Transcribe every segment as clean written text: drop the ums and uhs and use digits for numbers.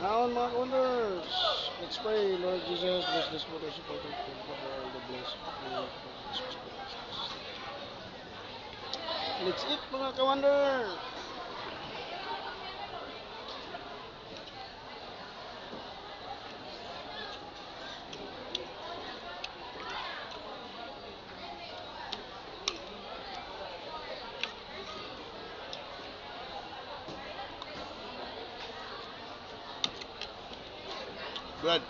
Now, mga wonders, let's pray, Lord Jesus, bless this water, support and cover all the blessed. Let's eat, mga ka-wonder. Good.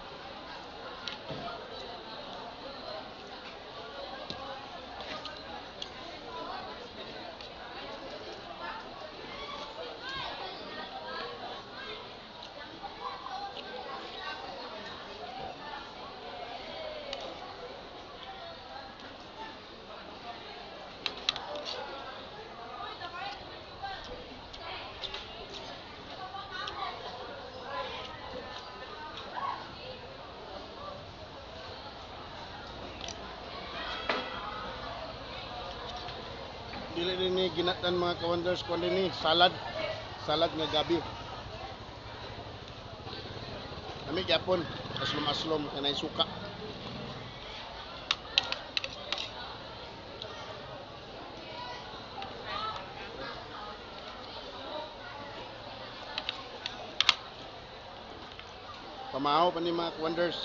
Dili din ni ginatan mga ka-wonders, kundi ni salad. Salad nga gabi. Kami gyapon, aslom-aslom, kanay suka. Pamahaw pa ni mga ka-wonders.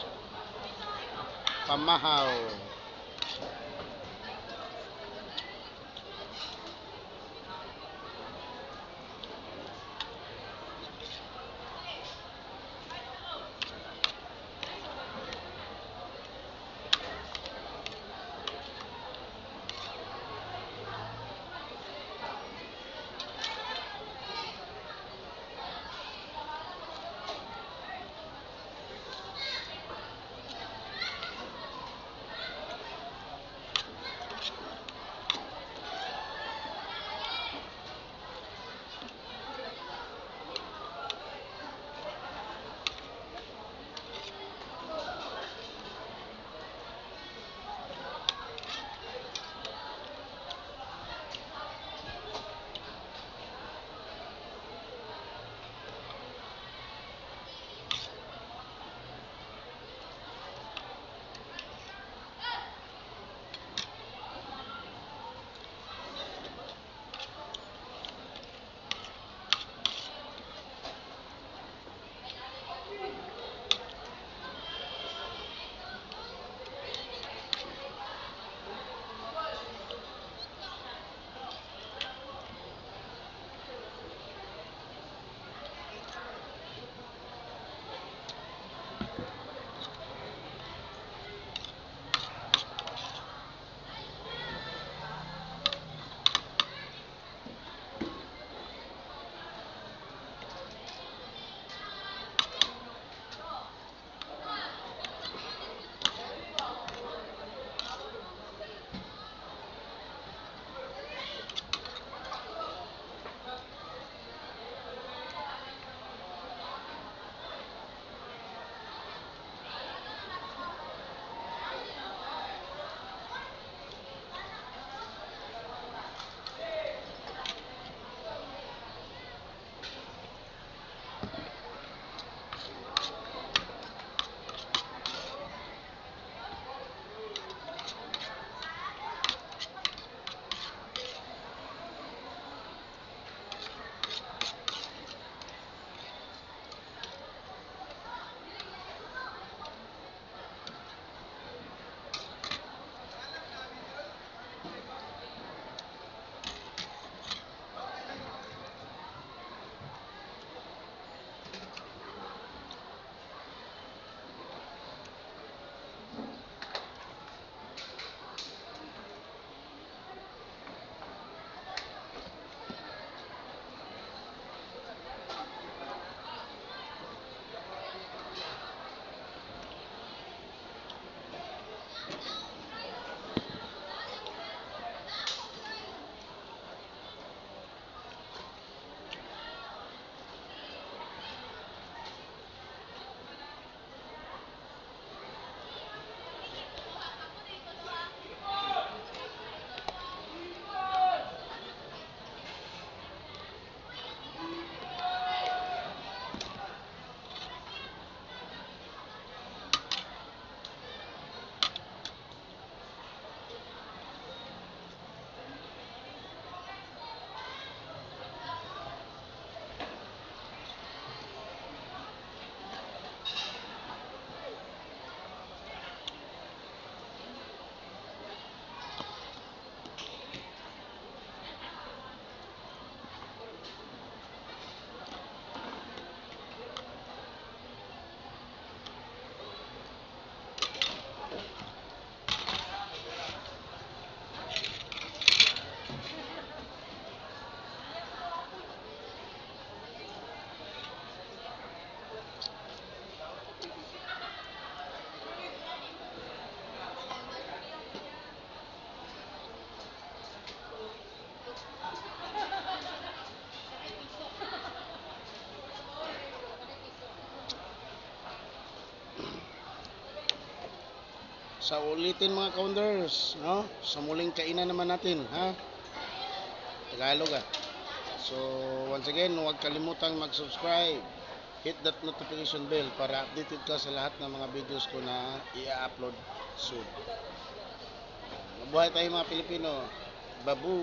Pamahaw. Sa ulitin mga Kaunders, no? Sa muling kainan naman natin, ha? Tagalog ah. So, once again, huwag kalimutang mag-subscribe. Hit that notification bell para updated ka sa lahat ng mga videos ko na i-upload soon. Mabuhay tayo mga Pilipino. Babu!